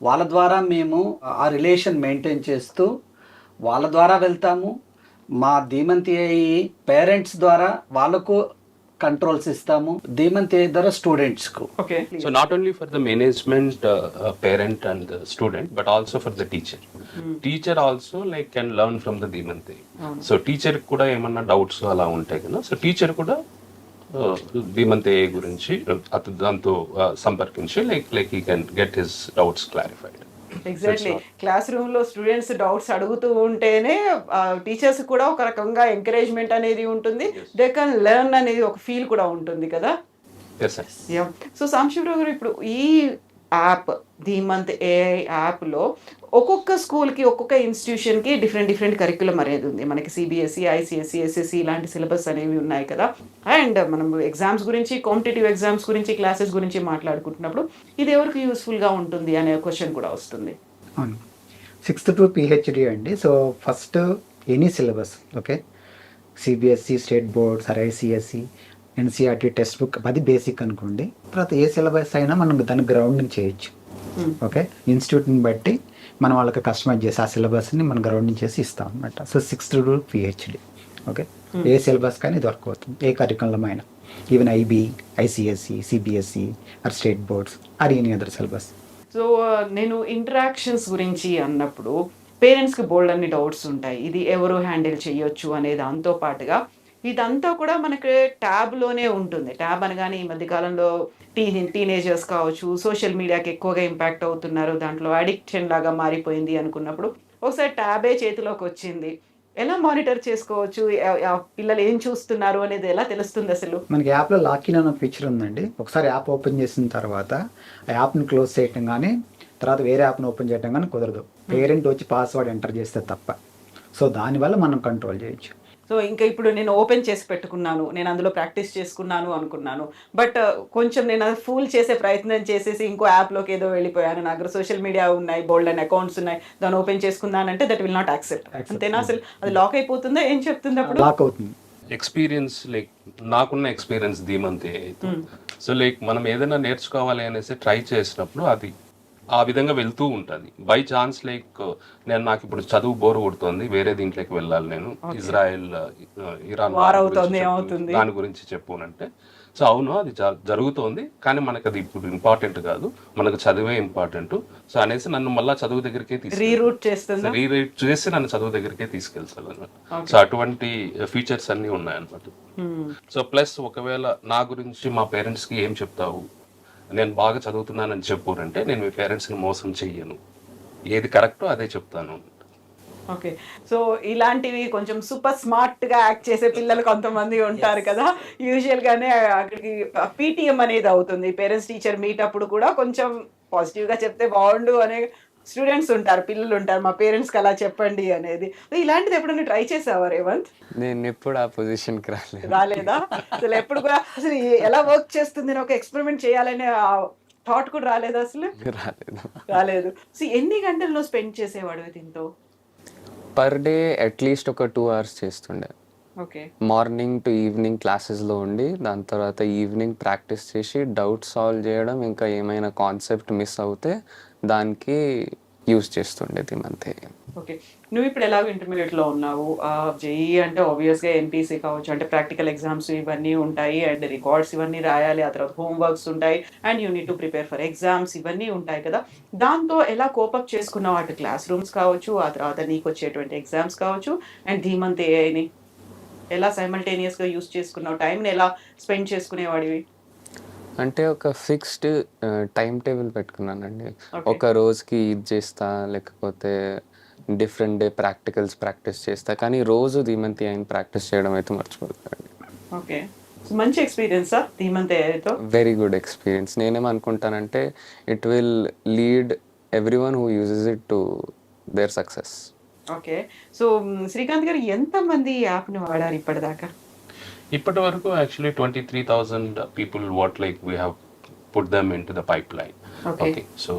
వాళ్ళ ద్వారా మేము ఆ రిలేషన్ మెయింటైన్ చేస్తూ వాళ్ళ ద్వారా వెళ్తాము. మా ధీమంత్ AI పేరెంట్స్ ద్వారా వాళ్ళకు కంట్రోల్స్ ఇస్తాము ధీమంత్ AI ద్వారా స్టూడెంట్స్కు. Okay. So not only for the management, parent and the student, but also for the teacher. Teacher also like can learn from the dhimantAI. So teacher కూడా ఏమన్నా డౌట్స్ అలా ఉంటాయి కదా, so teacher కూడా dhimantAI గురించి దాంతో సంపర్కించి like he can get his doubts clarified. Exactly. Classroom లో స్టూడెంట్స్ డౌట్స్ అడుగుతూ ఉంటేనే టీచర్స్ కూడా ఒక రకంగా ఎంకరేజ్మెంట్ అనేది ఉంటుంది, దే కెన్ లెర్న్ అనేది ఒక ఫీల్ కూడా ఉంటుంది కదా. సో సాంబశివరావు గారు, ఇప్పుడు ఈ యాప్ dhimantAI యాప్లో ఒక్కొక్క స్కూల్కి ఒక్కొక్క ఇన్స్టిట్యూషన్కి డిఫరెంట్ కరికులం అనేది ఉంది. మనకి CBSE, ICSE, SSE ఇలాంటి సిలబస్ అనేవి ఉన్నాయి కదా. అండ్ మనం ఎగ్జామ్స్ గురించి, కాంపిటేటివ్ ఎగ్జామ్స్ గురించి, క్లాసెస్ గురించి మాట్లాడుకుంటున్నప్పుడు ఇది ఎవరికి యూస్ఫుల్గా ఉంటుంది అనే క్వశ్చన్ కూడా వస్తుంది. అవును, 6th to PhD అండి. So first any syllabus, okay, CBSE, state boards, ICSE, NCERT text book, అది బేసిక్ అనుకోండి. తర్వాత ఏ సిలబస్ అయినా మనం దాన్ని గ్రౌండింగ్ చేయొచ్చు. ఓకే, ఇన్స్టిట్యూట్ని బట్టి మనం వాళ్ళకి కస్టమైజ్ చేసి ఆ సిలబస్ని మనం గ్రౌండింగ్ చేసి ఇస్తాం అనమాట. So 6th to PhD, okay, ఏ సిలబస్ కానీ ఇది వర్క్ అవుతుంది, ఏ కరికులం అయినా, even IB, ICSE, CBSE or state boards or any other syllabus. So నేను ఇంటరాక్షన్స్ గురించి అన్నప్పుడు పేరెంట్స్కి బోల్డ్ అన్ని డౌట్స్ ఉంటాయి, ఇది ఎవరు హ్యాండిల్ చేయొచ్చు అనే దాంతో పాటుగా ఇదంతా కూడా మనకి ట్యాబ్లోనే ఉంటుంది. ట్యాబ్ అనగానే ఈ మధ్యకాలంలో టీనేజర్స్ కావచ్చు, సోషల్ మీడియాకి ఎక్కువగా ఇంపాక్ట్ అవుతున్నారు, దాంట్లో అడిక్షన్ లాగా మారిపోయింది అనుకున్నప్పుడు ఒకసారి ట్యాబే చేతిలోకి వచ్చింది. ఎలా మానిటర్ చేసుకోవచ్చు, పిల్లలు ఏం చూస్తున్నారు అనేది ఎలా తెలుస్తుంది అసలు? మనకి యాప్లో లాకిన్ అనే ఫీచర్ ఉందండి. ఒకసారి యాప్ ఓపెన్ చేసిన తర్వాత ఆ యాప్ని క్లోజ్ చేయటం కానీ, తర్వాత వేరే యాప్ని ఓపెన్ చేయటం కానీ కుదరదు, పేరెంట్ వచ్చి పాస్వర్డ్ ఎంటర్ చేస్తే తప్ప. సో దానివల్ల మనం కంట్రోల్ చేయొచ్చు. సో ఇంకా ఇప్పుడు నేను ఓపెన్ చేసి పెట్టుకున్నాను, నేను అందులో ప్రాక్టీస్ చేసుకున్నాను అనుకున్నాను, బట్ కొంచెం నేను అది ఫూల్ చేసే ప్రయత్నం చేసేసి ఇంకో యాప్లోకి ఏదో వెళ్ళిపోయాను, నా దగ్గర సోషల్ మీడియా ఉన్నాయి, బోల్డ్ అండ్ అకౌంట్స్ ఉన్నాయి, దాన్ని ఓపెన్ చేసుకున్నానంటే దట్ విల్ నాట్ యాక్సెప్ట్. అంతేనా? అసలు అది లాక్ అయిపోతుందా, ఏం చెప్తుంది అప్పుడు? లాక్ అవుతుంది. ఎక్స్పీరియన్స్ లైక్ నాకున్న ఎక్స్పీరియన్స్ dhimantAI అయితే, సో లైక్ మనం ఏదైనా నేర్చుకోవాలి అనేసి ట్రై చేసినప్పుడు అది ఆ విధంగా వెళ్తూ ఉంటుంది. బై ఛాన్స్ లైక్ నాకు ఇప్పుడు చదువు బోర్ కొడుతుంది, వేరే దీంట్లోకి వెళ్ళాలి, నేను ఇజ్రాయెల్ ఇరాన్ దాని గురించి చెప్పునంటే, సో అవును అది జరుగుతోంది, కానీ మనకు అది ఇప్పుడు ఇంపార్టెంట్ కాదు, మనకు చదివే ఇంపార్టెంట్. సో అనేసి నన్ను మళ్ళీ చదువు దగ్గరికే రీరూట్ చేసి నన్ను చదువు దగ్గరికే తీసుకెళ్తాను అనమాట. సో అటువంటి ఫీచర్స్ అన్ని ఉన్నాయన్నమాట. సో ప్లస్ ఒకవేళ నా గురించి మా పేరెంట్స్కి ఏం చెప్తావు, నేను బాగా చదువుతున్నానని చెప్పునంటే నేను మీ పేరెంట్స్ని మోసం చెయ్యను, ఏది కరెక్టో అదే చెప్తాను. ఓకే, సో ఇలాంటివి కొంచెం సూపర్ స్మార్ట్గా యాక్ట్ చేసే పిల్లలు కొంతమంది ఉంటారు కదా, యూజువల్గానే అక్కడికి PTM అనేది అవుతుంది, పేరెంట్స్ టీచర్ మీట్ అప్పుడు కూడా కొంచెం పాజిటివ్గా చెప్తే బాగుండు అనే స్టూడెంట్స్ ఉంటారు, పిల్లలు ఉంటారు, మా పేరెంట్స్కి అలా చెప్పండి అనేది. ఇలాంటిది ఎప్పుడైనా ట్రై చేసావా రేవంత్? నేను ఎప్పుడు ఆ పొజిషన్కి రాలేదా? అసలు ఎప్పుడు కూడా అసలు ఎలా వర్క్ చేస్తుంది ఒక ఎక్స్పెరిమెంట్ చేయాలనే థాట్ కూడా రాలేదా అసలు? రాలేదు. సో ఎన్ని గంటల్లో స్పెండ్ చేసేవాడు దీంతో? పర్ డే అట్లీస్ట్ ఒక 2 hours చేస్తుండే. ఓకే, మార్నింగ్ టు ఈవినింగ్ క్లాసెస్లో ఉండి, దాని తర్వాత ఈవినింగ్ ప్రాక్టీస్ చేసి డౌట్ సాల్వ్ చేయడం, ఇంకా ఏమైనా కాన్సెప్ట్ మిస్ అవుతే దానికి యూజ్ చేస్తుండే dhimantAI. ఓకే, నువ్వు ఇప్పుడు ఎలాగో ఇంటర్మీడియట్లో ఉన్నావు, JEE అంటే ఆబ్వియస్గా NPC కావచ్చు, అంటే ప్రాక్టికల్ ఎగ్జామ్స్ ఇవన్నీ ఉంటాయి, అండ్ రికార్డ్స్ ఇవన్నీ రాయాలి, ఆ తర్వాత హోంవర్క్స్ ఉంటాయి, and you need to prepare for exams ఇవన్నీ ఉంటాయి కదా. దాంతో ఎలా కోపప్ చేసుకున్నావు, అటు క్లాస్ రూమ్స్ కావచ్చు, ఆ తర్వాత నీకు వచ్చేటువంటి ఎగ్జామ్స్ కావచ్చు, అండ్ dhimantAIని ఎలా సైమల్టేనియస్గా యూజ్ చేసుకున్నావు, టైంని ఎలా స్పెండ్ చేసుకునేవాడివి? అంటే ఒక ఫిక్స్డ్ టైం టేబుల్ పెట్టుకున్నానండి. ఒక రోజుకి ఇది చేస్తా, లేకపోతే డిఫరెంట్ డే ప్రాక్టీస్ చేస్తా, కానీ రోజు dhimantAIని ప్రాక్టీస్ చేయడం అయితే మర్చిపోతానండి. ఓకే, మంచి ఎక్స్పీరియన్సా dhimantAIతో? Very good experience. నేనేమనుకుంటానంటే it will lead everyone who uses it to their success. Okay, so Srikanth గారు ఎంతమంది ఈ యాప్ని వాడారు ఇప్పటిదాకా? ఇప్పటి వరకు actually 23,000 people what like we have put them into the pipeline. Okay, so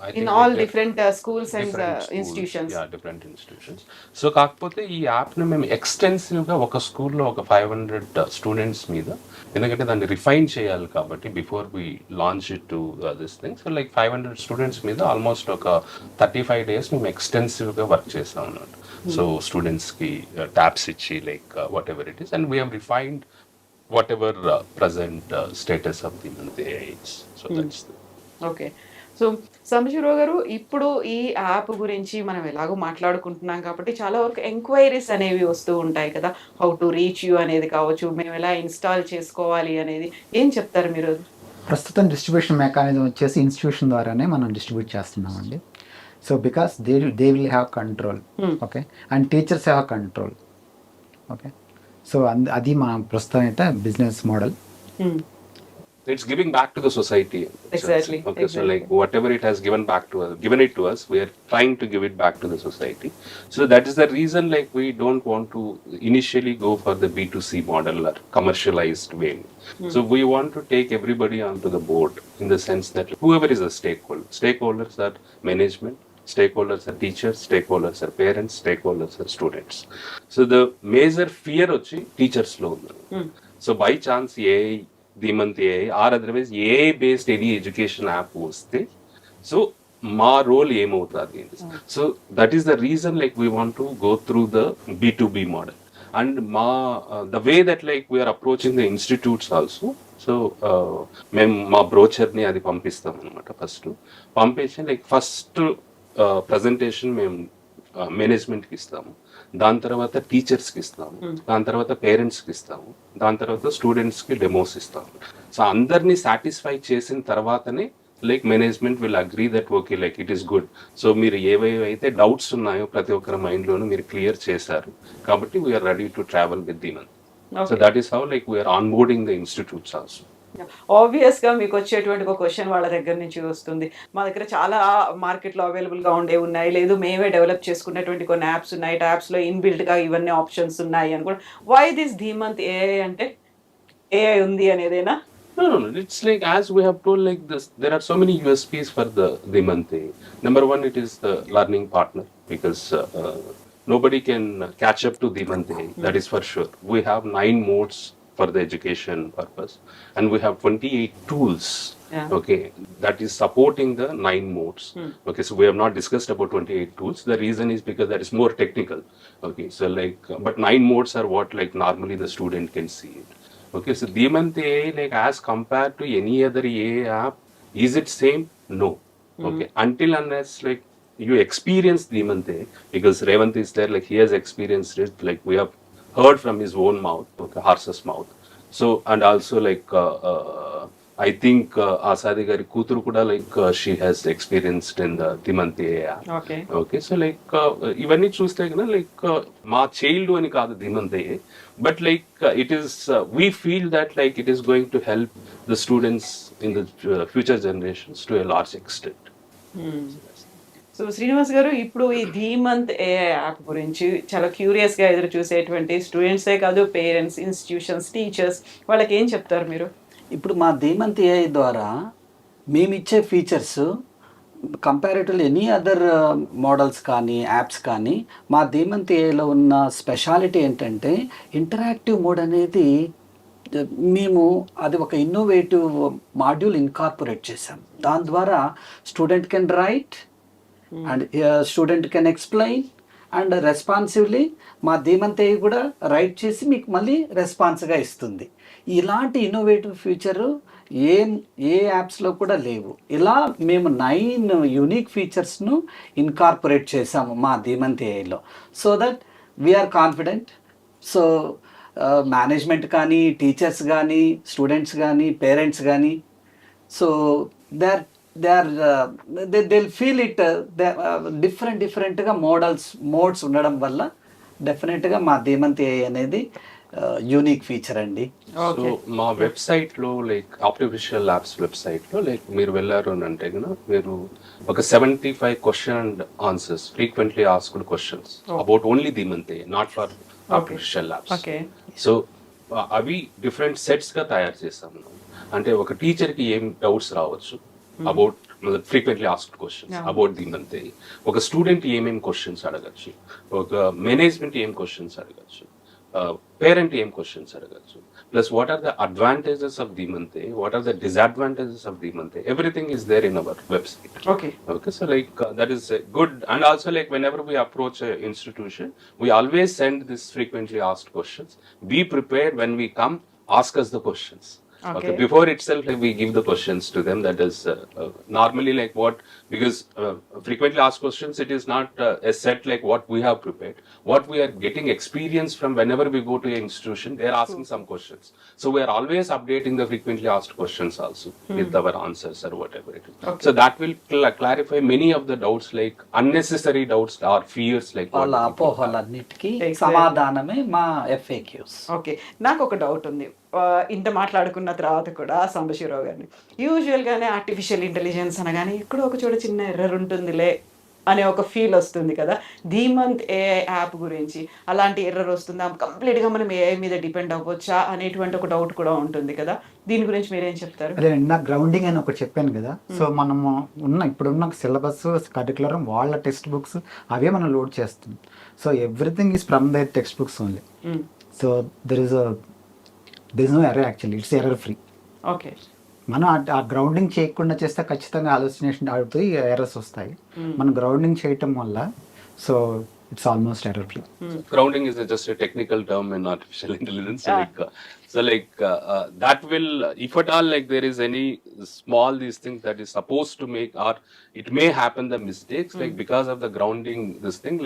I think in all different schools and institutions. Yeah, different institutions. So కాకపోతే ఈ యాప్ని మేము ఎక్స్టెన్సివ్గా ఒక స్కూల్లో ఒక 500 స్టూడెంట్స్ మీద, ఎందుకంటే దాన్ని రిఫైన్ చేయాలి కాబట్టి before we launch it to this thing, so like 500 students మీద ఆల్మోస్ట్ ఒక 35 days మేము ఎక్స్టెన్సివ్గా వర్క్ చేస్తాం అన్నమాట. సో స్టూడెంట్స్కి ట్యాబ్స్ ఇచ్చి like whatever it is, and we have refined whatever present status of dhimantAI is. So that's the okay. So Sambasivarao గారు, ఇప్పుడు ఈ యాప్ గురించి మనం ఎలాగో మాట్లాడుకుంటున్నాం కాబట్టి చాలా వరకు ఎంక్వైరీస్ అనేవి వస్తూ ఉంటాయి కదా! హౌ టు రీచ్ యూ అనేది కావచ్చు, మేము ఎలా ఇన్‌స్టాల్ చేసుకోవాలి అనేది. ఏం చెప్తారు మీరు? ప్రస్తుతం డిస్ట్రిబ్యూషన్ మెకానిజం వచ్చేసి ఇన్స్టిట్యూషన్ ద్వారానే మనం డిస్ట్రిబ్యూట్ చేస్తున్నామండి. So because they will have control, okay, and teachers have control, okay. So అది మా ప్రస్తుతం అయితే business model. it's giving back to the society. Exactly, Okay, so exactly. like whatever it has given it to us, we are trying to give it back to the society. So that is the reason like we don't want to initially go for the B2C model or commercialized way. So we want to take everybody onto the board in the sense that whoever is a stakeholders are management, stakeholders are teachers, stakeholders are parents, stakeholders are students. So the major fear వచ్చి teachers లో ఉంది. So by chance dhimantAI or otherwise AI based any education app వస్తే so మా role ఏమవుతుంది. So that is the reason like we want to go through the B2B model and మా the way that like we are approaching the institutes also. So మేము మా బ్రోచర్ని అది పంపిస్తాం అనమాట. పంపించి లైక్ ఫస్ట్ ప్రజెంటేషన్ మేము మేనేజ్మెంట్కి ఇస్తాము, దాని తర్వాత టీచర్స్కి ఇస్తాము, దాని తర్వాత పేరెంట్స్కి ఇస్తాము, దాని తర్వాత స్టూడెంట్స్కి డెమోస్ ఇస్తాము. సో అందరినీ సాటిస్ఫై చేసిన తర్వాతనే like management will agree that okay like it is good. So మీరు ఏవైతే డౌట్స్ ఉన్నాయో ప్రతి ఒక్కరి మైండ్లోనూ మీరు క్లియర్ చేశారు కాబట్టి we are ready to travel with Dhimant. So that is how like we are onboarding the institutes also. ఆబ్వియస్‌గా మీకు వచ్చేటువంటి ఒక క్వెషన్ వాళ్ళ దగ్గర నుంచి వస్తుంది. మా దగ్గర చాలా మార్కెట్‌లో అవైలబుల్‌గా ఉండేవి ఉన్నాయి, లేదు మేమే డెవలప్ చేసుకున్నటువంటి కొన్ని యాప్స్ ఉన్నాయి, యాప్స్‌లో ఇన్‌బిల్ట్‌గా ఇవన్నీ ఆప్షన్స్ ఉన్నాయి అని కూడా. వై దిస్ dhimantAI అంటే ఏఐ ఉంది అనేదేనా? No. It's like as we have told like this, there are so many USPs for the dhimantAI. Number one, it is the learning partner because nobody can catch up to dhimantAI. That is for sure. We have 9 modes for the education purpose, and we have 28 tools. Yeah. Okay, that is supporting the 9 modes. Okay, so we have not discussed about 28 tools. The reason is because that is more technical. Okay, so like, but 9 modes are what like normally the student can see it. Okay, so dhimantAI like as compared to any other AI app, is it same? No. Okay, until unless like you experience dhimantAI, because Revant is there, like he has experienced it, like we have heard from his own mouth, okay, horse's mouth. So and also like I think Asadi gari kuturu kuda like she has experienced in the dhimantAI app. Okay. Okay, so like ఇవన్నీ చూస్తే కదా like మా child అని కాదు dhimantAI, but like it is we feel that like it is going to help the students in the future generations to a large extent. So Srinivas గారు, ఇప్పుడు ఈ dhimantAI app గురించి చాలా క్యూరియస్‌గా ఎదురు చూసేటువంటి స్టూడెంట్సే కాదు, పేరెంట్స్, ఇన్స్టిట్యూషన్స్, టీచర్స్ వాళ్ళకి ఏం చెప్తారు మీరు? ఇప్పుడు మా dhimantAI ద్వారా మేమిచ్చే features comparatively any other models కానీ యాప్స్ కానీ మా dhimantAIలో ఉన్న స్పెషాలిటీ ఏంటంటే ఇంటరాక్టివ్ మోడ్ అనేది మేము అది ఒక ఇన్నోవేటివ్ మాడ్యూల్ ఇన్కార్పొరేట్ చేసాం. దాని ద్వారా student can write and student can explain and responsively మా dhimantAI కూడా రైట్ చేసి మీకు మళ్ళీ రెస్పాన్స్గా ఇస్తుంది. ఇలాంటి ఇన్నోవేటివ్ ఫీచరు ఏ యాప్స్లో కూడా లేవు. ఇలా మేము 9 యూనిక్ ఫీచర్స్ను ఇన్కార్పొరేట్ చేసాము మా dhimantAIలో. So that we are confident. So management కానీ, టీచర్స్ కానీ, స్టూడెంట్స్ కానీ, పేరెంట్స్ కానీ, సో they'll feel it డిఫరెంట్గా మోడ్స్ ఉండడం వల్ల డెఫినెట్గా మా dhimantAI అనేది యూనిక్ ఫీచర్ అండి. సో మా వెబ్సైట్లో లైక్ ఆర్టిఫిషియల్ ల్యాబ్స్ వెబ్సైట్లో లైక్ మీరు వెళ్ళారు అని అంటే కనుక మీరు ఒక 75 question and answers frequently asked questions about only dhimantAI, not for artificial labs. So అవి డిఫరెంట్ సెట్స్గా తయారు చేస్తాము. అంటే ఒక టీచర్కి ఏం డౌట్స్ రావచ్చు about frequently asked questions about dhimantAI, ఒక స్టూడెంట్ ఏమేమి క్వశ్చన్స్ అడగచ్చు, ఒక మేనేజ్మెంట్ ఏం క్వశ్చన్స్ అడగచ్చు, పేరెంట్ ఏం క్వశ్చన్స్ అడగచ్చు, plus what are the advantages of dhimantAI, what are the disadvantages of dhimantAI, everything is there in our website. Okay, so like that is good. And also like whenever we approach a institution, we always send this frequently asked questions. Be prepared when we come. ask us the questions. Okay. Before itself, like, we give the questions to them. That is normally like what, because frequently asked questions, it is not a set like what we have prepared. What we are getting experience from whenever we go to an institution, they are asking some questions. So we are always updating the frequently asked questions also with our answers or whatever it is. Okay. So that will clarify many of the doubts, like unnecessary doubts or fears, like what వాళ్ళ the people have. అపోహలన్నిటికీ Exactly. సమాధానమే మా FAQs. Okay, నాకు ఒక doubt ఉంది. ఇంత మాట్లాడుకున్న తర్వాత కూడా సాంబశివరావు గారిని, యూజువల్గానే ఆర్టిఫిషియల్ ఇంటెలిజెన్స్ అనగానే ఎక్కడో ఒక చోట చిన్న ఎర్రర్ ఉంటుందిలే అనే ఒక ఫీల్ వస్తుంది కదా. ధీమంత్ AI యాప్ గురించి అలాంటి ఎర్రర్ వస్తుందా, కంప్లీట్గా మనం AI మీద డిపెండ్ అవ్వచ్చా అనేటువంటి ఒక డౌట్ కూడా ఉంటుంది కదా. దీని గురించి మీరేం చెప్తారు? అదే నా గ్రౌండింగ్ అని ఒకటి చెప్పాను కదా. సో మనము ఇప్పుడున్న సిలబస్ కరికులరం వాళ్ళ టెక్స్ట్ బుక్స్ అవే మనం లోడ్ చేస్తాం. So everything is from the text books only. So there is no error, actually it's error free. Okay, మనం ఆ గ్రౌండింగ్ చేయకుండా చేస్తే ఖచ్చితంగా హాలుసినేషన్ అవుతాయి, ఎర్రర్స్ వస్తాయి. మనం గ్రౌండింగ్ చేయటం వల్ల so it's almost error free. Grounding is just a technical term in artificial intelligence. That will, if at all, like there is any small these things that is supposed to make, or it may happen the mistakes, like because of the grounding, this thing,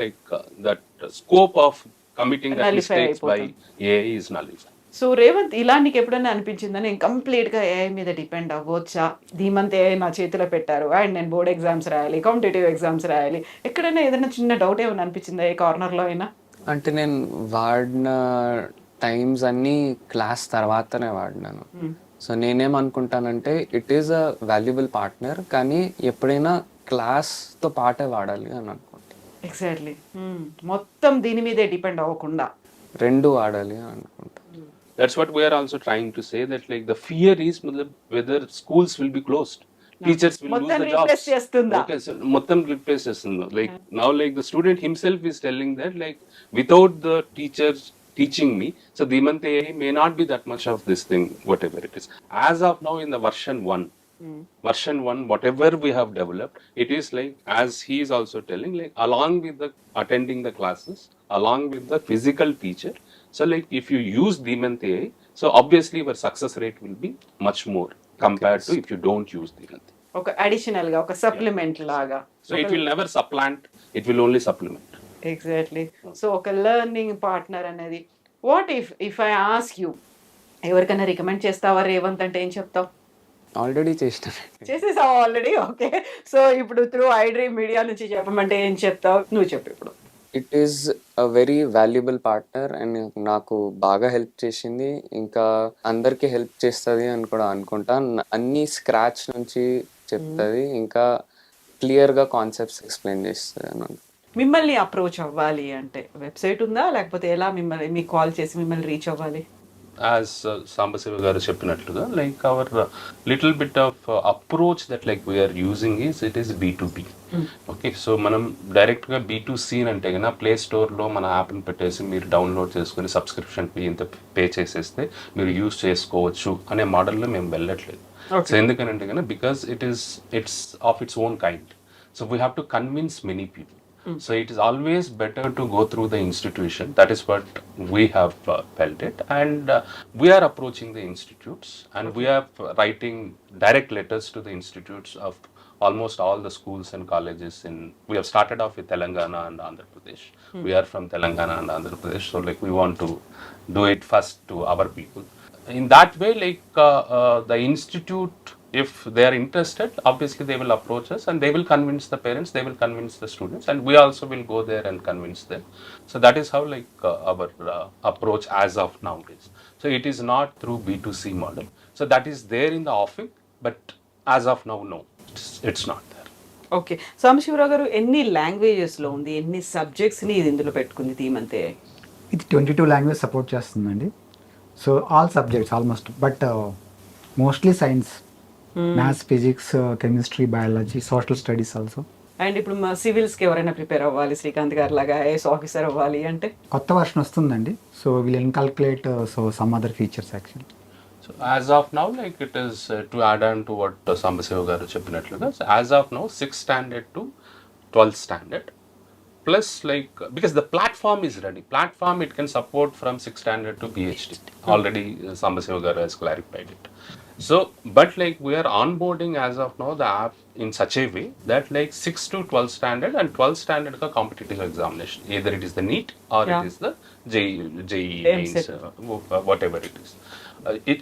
that scope of committing that Nullify mistakes by అయిపోతుంది. AI is nullified. So Revanth, ఇలా నీకు ఎప్పుడైనా అనిపించిందా నేను కంప్లీట్గా AI మీద depend అవ్వచ్చా, ధీమంత్ AI నా చేతిలో పెట్టారు అండ్ నేను బోర్డ్ ఎగ్జామ్స్ రాయాలి, కాంపిటేటివ్ ఎగ్జామ్స్ రాయాలి, ఎక్కడైనా ఏదైనా చిన్న డౌట్ ఏమైనా అనిపించిందా ఏ కార్నర్లో అయినా? అంటే నేను వాడిన టైమ్స్ అన్నీ క్లాస్ తర్వాతనే వాడినాను. సో నేనేమనుకుంటానంటే it is a valuable partner, కానీ ఎప్పుడైనా క్లాస్తో పాటే వాడాలి అని అనుకుంటాను. ఎగ్జాక్ట్లీ, మొత్తం దీని మీదే డిపెండ్ అవ్వకుండా రెండు వాడాలి అని అనుకుంటాను. That's what we are also trying to say, that like the fear is whether schools will be closed. Teachers will lose మొత్తం the replace jobs. చేస్తుందా? Okay, so మొత్తం replace చేస్తుందా? Like now, like the student himself is telling that like without the teachers teaching me, so dhimantAI may not be that much of this thing, whatever it is. As of now, in the version 1, whatever we have developed, it is like, as he is also telling, like along with the attending the classes, along with the physical teacher. So like if you use dhimantAI, so obviously your success rate will be much more compared to if you don't use dhimantAI. ఒక additional గా ఒక supplement లాగా. So it will never supplant, it will only supplement. Exactly. So ఒక learning partner అనేది, what if I ask you, ఎవరికైనా recommend చేస్తావా రేవంత్ అంటే ఏం చెప్తావు? ఆల్రెడీ చేసినాను. చేసేసావు ఆల్రెడీ. ఓకే, సో ఇప్పుడు త్రూ ఐడ్రీమ్ మీడియా నుంచి చెప్పమంటే ఏం చెప్తావు? నువ్వు చెప్పు ఇప్పుడు. It is a very valuable partner and నాకు బాగా హెల్ప్ చేసింది, ఇంకా అందరికీ హెల్ప్ చేస్తుంది అని కూడా అనుకుంటా. అన్ని స్క్రాచ్ నుంచి చెప్తుంది, ఇంకా క్లియర్గా కాన్సెప్ట్స్ ఎక్స్ప్లెయిన్ చేస్తుంది అని. మిమ్మల్ని అప్రోచ్ అవ్వాలి అంటే వెబ్సైట్ ఉందా, లేకపోతే ఎలా మిమ్మల్ని మీకు కాల్ చేసి మిమ్మల్ని రీచ్ అవ్వాలి? As Sambasiva garu cheppinatluga, like our little bit of approach that like we are using is, it is B2B. Okay, so manam direct ga B2C ante gana Play Store lo mana app ni pettesi meer download cheskoni subscription fee inta pay cheseste meer use chesukovachu ane model lo mem vellatledu. So endukanante gana because it's of its own kind, so we have to convince many people. So it is always better to go through the institution. That is what we have felt it, and we are approaching the institutes, and we are writing direct letters to the institutes of almost all the schools and colleges we have started off with Telangana and Andhra Pradesh. We are from Telangana and Andhra Pradesh, so like we want to do it first to our people. In that way, like the institute, if they are interested, obviously they will approach us and they will convince the parents, they will convince the students, and we also will go there and convince them. So that is how like our approach as of now is. So it is not through B2C model. So that is there in the offing, but as of now, no, it's not there. Okay, Sambasivarao గారు, ఎన్ని లాంగ్వేజెస్లో ఉంది, ఎన్ని సబ్జెక్ట్స్ని ఇది ఇందులో పెట్టుకుంది ధీమంతAI? ఇది 22 language support చేస్తుందండి. So all subjects almost, but mostly science, maths, physics, chemistry, biology, social studies also. And ఇప్పుడు మా సివిల్స్కి ఎవరైనా ప్రిపేర్ అవ్వాలి, శ్రీకాంత్ గారు లాగా ఐఏఎస్ ఆఫీసర్ అవ్వాలి అంటే కొత్త వర్షన్ వస్తుందండి. So will inculcate so some other features actually. So as of now, like it is to add on to what Sambasiva garu cheppinatluga, so as of now 6th standard to 12th standard, plus like because the platform is ready, platform it can support from 6th standard to PhD already. Sambasiva garu has clarified it. So but like we are onboarding as of now the app in such a way that like 6 to 12th standard and 12th standard ka competitive examination, either it is the NEET or Yeah. it is the JEE mains, MCET. whatever it is.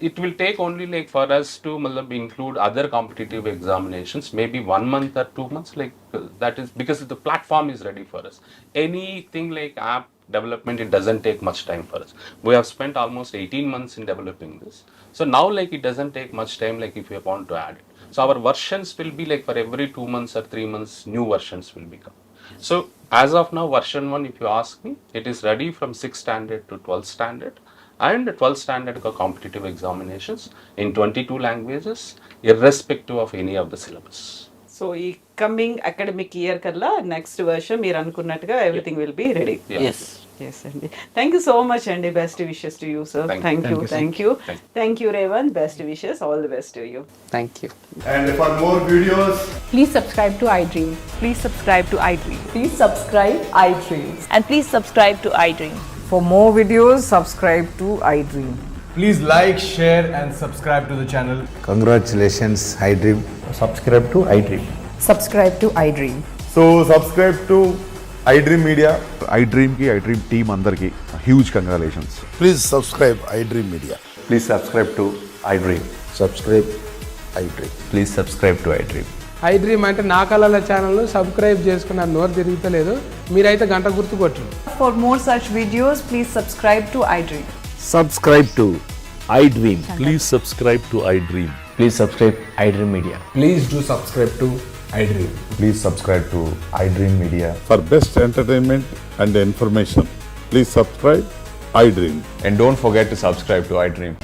It will take only like for us to include other competitive examinations, maybe 1 month or 2 months, like that is because the platform is ready for us. Anything like app development, it doesn't take much time for us. We have spent almost 18 months in developing this. So now like it doesn't take much time like if you want to add it. So our versions will be like for every 2 months or 3 months, new versions will become. So as of now, version 1, if you ask me, it is ready from 6th standard to 12th standard and 12th standard competitive examinations in 22 languages, irrespective of any of the syllabus. So ఈ coming academic year కల్లా next version మీరు అనుకున్నట్టుగా everything will be ready. Yeah. Yes yes అండి. Thank you so much అండి. Best wishes to you sir. Thank you. Thank you, Thank you, thank you, Thank thank you Revanth. Best wishes, all the best to you. Thank you. And for more videos, Please subscribe to iDream. Please subscribe to iDream. Please subscribe iDream. And please subscribe to iDream. For more videos, subscribe to iDream. please like, share, and subscribe to the channel. Congratulations, iDream. Subscribe to iDream. Subscribe to iDream. So subscribe to iDream Media. iDream ki iDream team andarki huge congratulations. Please subscribe iDream Media. Please subscribe to iDream. Subscribe iDream. Please subscribe to iDream. iDream అంటే నా కళల channel subscribe చేసుకున్న నోరు తిరుగుతలేదు, మీరైతే గంట గుర్తు కొట్టండి. For more such videos, please subscribe to iDream. Subscribe to iDream. Please subscribe to iDream. Please subscribe iDream Media. Please do subscribe to iDream. Please subscribe to iDream Media. For best entertainment and information, please subscribe iDream. And don't forget to subscribe to iDream.